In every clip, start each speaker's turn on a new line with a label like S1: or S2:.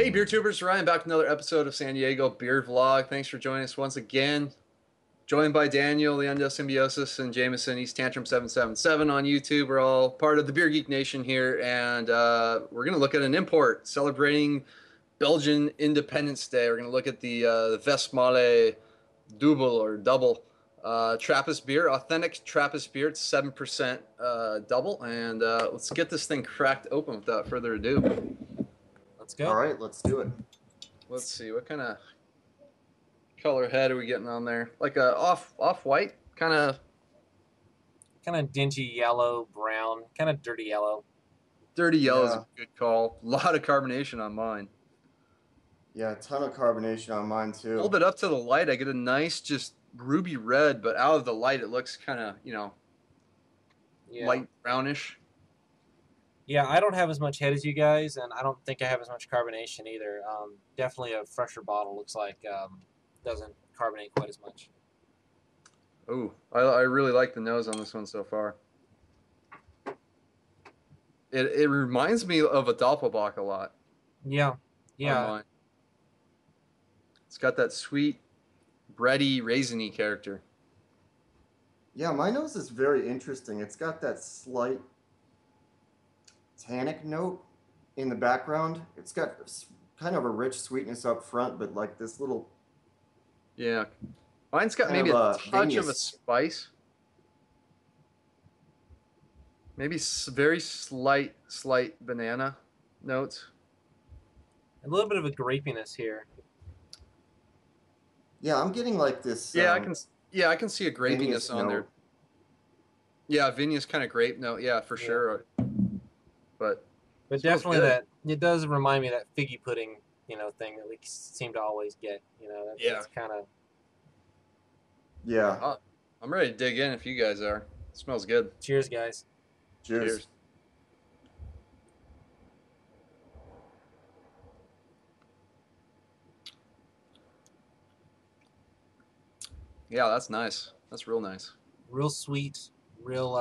S1: Hey, beer tubers, Ryan back with another episode of San Diego Beer Vlog. Thanks for joining us once again. Joined by Daniel, the Endo Symbiosis, and Jameson, East Tantrum 777 on YouTube. We're all part of the Beer Geek Nation here, and we're going to look at an import celebrating Belgian Independence Day. We're going to look at the Westmalle Dubbel or Double Trappist beer, authentic Trappist beer. It's 7% double, and let's get this thing cracked open without further ado.
S2: Let's go.
S3: All right, let's do it.
S1: Let's see, what kind of color head are we getting on there? Like a off-white, kind of
S2: dingy yellow, brown, kind of dirty yellow.
S1: dirty yellow is
S3: Yeah.
S1: a good call. A lot of carbonation on mine.
S3: Yeah, a ton of carbonation on mine
S1: A
S3: too.
S1: little bit up to the light, I get a nice just ruby red, but out of the light it looks kind of,
S2: Yeah.
S1: light brownish.
S2: Yeah, I don't have as much head as you guys, and I don't think I have as much carbonation either. Definitely a fresher bottle looks like doesn't carbonate quite as much.
S1: Ooh, I really like the nose on this one so far. It reminds me of a Doppelbock a lot.
S2: Yeah,
S1: on
S2: yeah.
S1: mine. It's got that sweet, bready, raisiny character.
S3: Yeah, my nose is very interesting. It's got that slight tannic note in the background. It's got kind of a rich sweetness up front, but like this little
S1: Yeah. Mine's got
S3: kind
S1: maybe
S3: of
S1: a
S3: a
S1: touch of a
S3: vinous.
S1: spice. Maybe very slight banana notes.
S2: A little bit of a grapiness here.
S3: Yeah, I'm getting like this.
S1: Yeah, I can see a grapiness
S3: vinous
S1: on there.
S3: note.
S1: Yeah, vinous kind of grape note. Yeah, for
S2: Yeah.
S1: sure. But
S2: But
S1: smells
S2: definitely
S1: good.
S2: that it does remind me of that figgy pudding, thing that we seem to always get.
S1: Yeah.
S2: That's kind of.
S3: Yeah.
S1: I'm ready to dig in if you guys are. It smells good.
S2: Cheers, guys.
S3: Cheers.
S1: Yeah, that's nice. That's real nice.
S2: Real sweet, real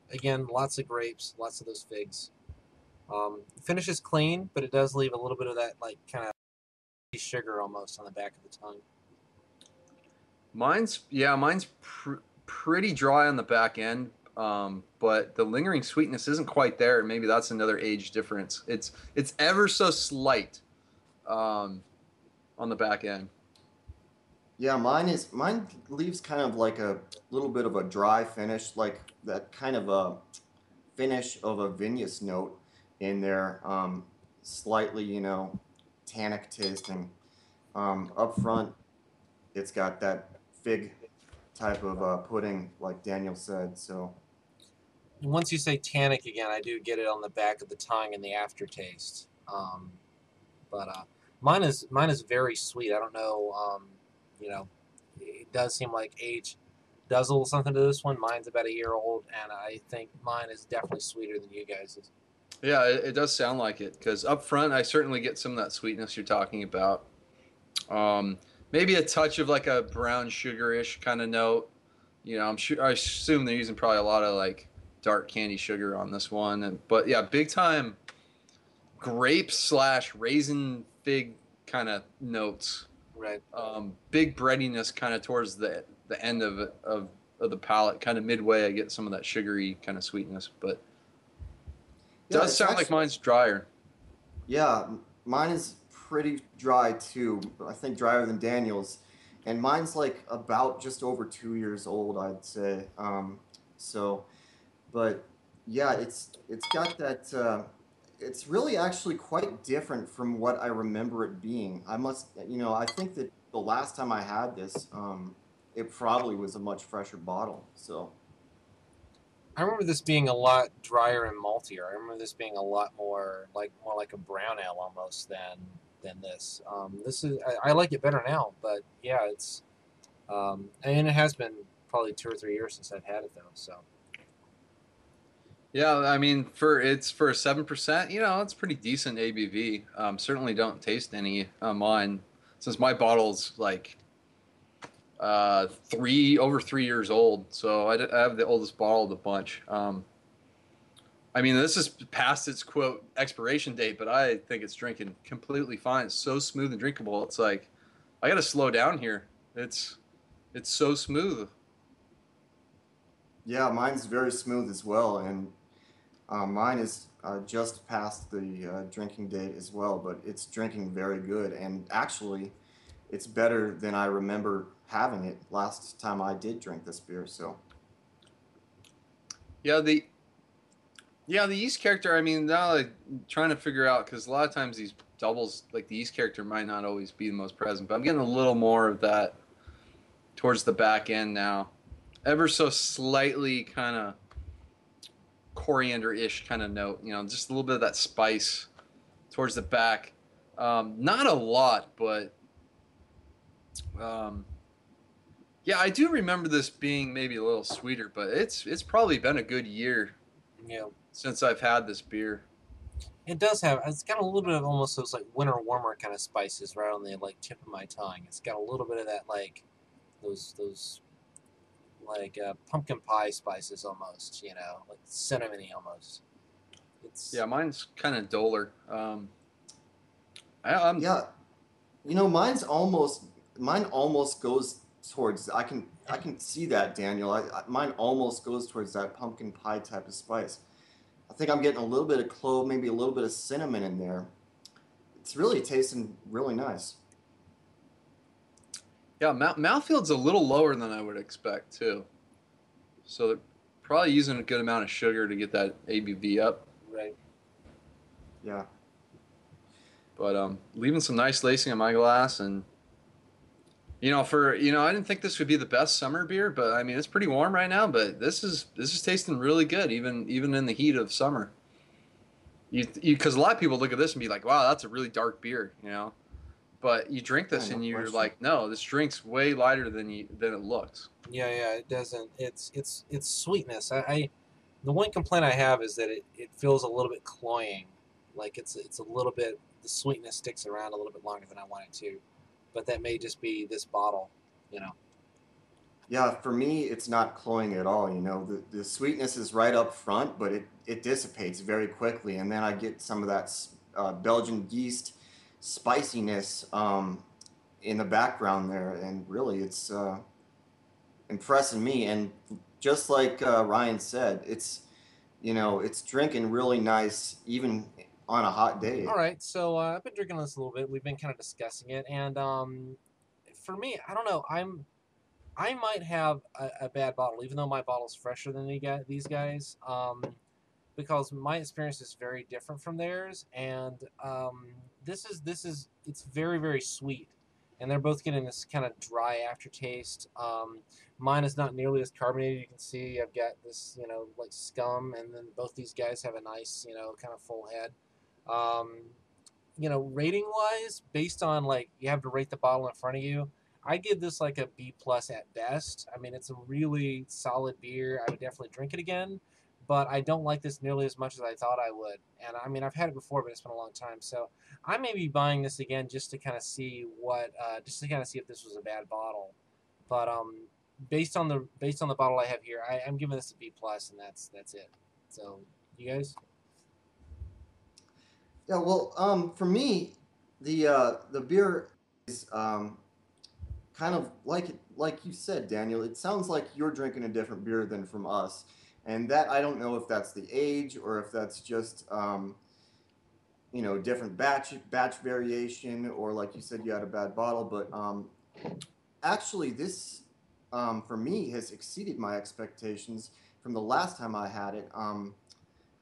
S2: again, lots of grapes, lots of those figs. Finish is clean, but it does leave a little bit of that like kind of sugar almost on the back of the tongue.
S1: Mine's pretty dry on the back end, but the lingering sweetness isn't quite there. Maybe that's another age difference. It's ever so slight on the back end.
S3: Yeah, mine leaves kind of like a little bit of a dry finish, like that kind of a finish of a vinous note in there, slightly, tannic tasting. Up front, it's got that fig type of pudding, like Daniel said. So
S2: Once you say tannic again, I do get it on the back of the tongue and the aftertaste. But mine is very sweet. I don't know. It does seem like age does a little something to this one. Mine's about a year old, and I think mine is definitely sweeter than you guys'.
S1: Yeah, it does sound like it because up front I certainly get some of that sweetness you're talking about. Maybe a touch of like a brown sugar-ish kind of note. I assume they're using probably a lot of like dark candy sugar on this one, but yeah, big time grape / raisin fig kind of notes.
S2: Right.
S1: Big breadiness kind of towards the end of the palate, kind of midway. I get some of that sugary kind of sweetness, but
S3: yeah,
S1: does
S3: it's
S1: sound like
S3: actually,
S1: mine's drier.
S3: yeah, mine is pretty dry too. I think drier than Daniel's, and mine's like about just over 2 years old, I'd say. But yeah, it's got that. It's really actually quite different from what I remember it being. I think that the last time I had this, it probably was a much fresher bottle. So
S2: I remember this being a lot drier and maltier. I remember this being a lot more like a brown ale almost than this. I like it better now, but yeah, it's and it has been probably 2 or 3 years since I've had it though. So
S1: Yeah, I mean, for 7%, it's pretty decent ABV. Certainly don't taste any on mine, since my bottle's like over 3 years old. So I have the oldest bottle of the bunch. I mean, this is past its quote expiration date, but I think it's drinking completely fine. It's so smooth and drinkable. It's like I got to slow down here. It's so smooth.
S3: Yeah, mine's very smooth as well, and mine is just past the drinking date as well, but it's drinking very good. And actually, it's better than I remember having it last time I did drink this beer. So,
S1: Yeah, the yeast character. I mean, now like, trying to figure out because a lot of times these doubles, like the yeast character, might not always be the most present, but I'm getting a little more of that towards the back end now. Ever so slightly, kind of coriander-ish kind of note. You know, just a little bit of that spice towards the back. Not a lot, but um, yeah, I do remember this being maybe a little sweeter. But it's probably been a good year
S2: Yeah,
S1: since I've had this beer.
S2: it does have. It's got a little bit of almost those like winter warmer kind of spices right on the like tip of my tongue. It's got a little bit of that like those like pumpkin pie spices almost. You know, like cinnamony almost. It's
S1: Yeah, mine's kind of duller. I'm
S3: yeah, mine almost goes towards. I can see that, Daniel. Mine almost goes towards that pumpkin pie type of spice. I think I'm getting a little bit of clove, maybe a little bit of cinnamon in there. It's really tasting really nice.
S1: yeah, mouthfield's a little lower than I would expect too. So they're probably using a good amount of sugar to get that ABV up.
S2: right.
S3: Yeah.
S1: But leaving some nice lacing in my glass, and I didn't think this would be the best summer beer, but I mean it's pretty warm right now. But this is tasting really good, even in the heat of summer. Because a lot of people look at this and be like, wow, that's a really dark beer, But you drink
S3: Yeah,
S1: this
S3: no
S1: and you're
S3: question.
S1: like, no, this drink's way lighter than it looks.
S2: Yeah. It doesn't. It's sweetness. The one complaint I have is that it feels a little bit cloying, like it's a little bit the sweetness sticks around a little bit longer than I want it to, but that may just be this bottle, you know.
S3: Yeah, for me, it's not cloying at all. The sweetness is right up front, but it dissipates very quickly. And then I get some of that Belgian yeast spiciness in the background there. And really, it's impressing me. And just like Ryan said, it's drinking really nice, even on a hot
S2: All
S3: day.
S2: right, so I've been drinking this a little bit. We've been kind of discussing it, and for me, I don't know. I might have a bad bottle, even though my bottle's fresher than these guys. Because my experience is very different from theirs, and this is it's very very sweet, and they're both getting this kind of dry aftertaste. Mine is not nearly as carbonated. You can see I've got this like scum, and then both these guys have a nice kind of full head. Um, rating wise, based on like you have to rate the bottle in front of you, I give this like a B plus at best. I mean, it's a really solid beer. I would definitely drink it again, but I don't like this nearly as much as I thought I would. And I mean, I've had it before, but it's been a long time, so I may be buying this again just to kind of see just to kind of see if this was a bad bottle. But based on the bottle I have here, I'm giving this a B plus, and that's it. So you guys,
S3: Yeah, well, for me, the beer is kind of like you said, Daniel. It sounds like you're drinking a different beer than from us, and that I don't know if that's the age or if that's just different batch variation, or like you said, you had a bad bottle. But actually, this for me has exceeded my expectations from the last time I had it. I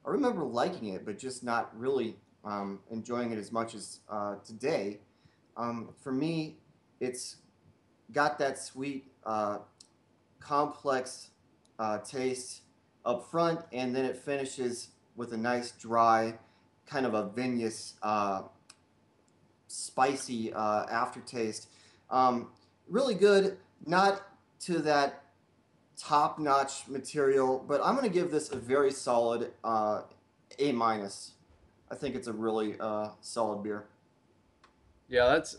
S3: remember liking it, but just not really enjoying it as much as today. For me, it's got that sweet, complex taste up front, and then it finishes with a nice dry, kind of a vinous, spicy aftertaste. Um, Really good, not to that top-notch material, but I'm going to give this a very solid A minus. I think it's a really solid beer.
S1: Yeah, that's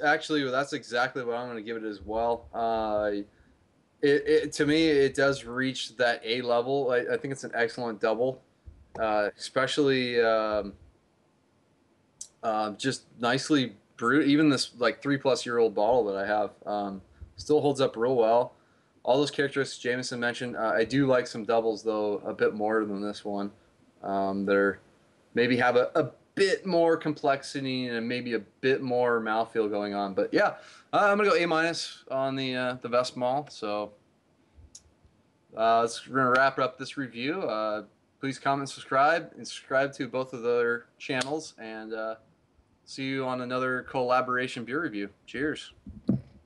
S1: exactly what I'm going to give it as well. To me, it does reach that A level. I think it's an excellent double. especially just nicely brewed. Even this like 3+ year old bottle that I have still holds up real well. All those characteristics Jameson mentioned. I do like some doubles though a bit more than this one. They're maybe have a bit more complexity and maybe a bit more mouthfeel going on. But yeah, I'm gonna go A- on the Westmalle. So we're gonna wrap up this review. Please comment, subscribe, and subscribe to both of their channels. And see you on another collaboration beer review. Cheers.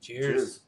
S2: Cheers.
S3: Cheers.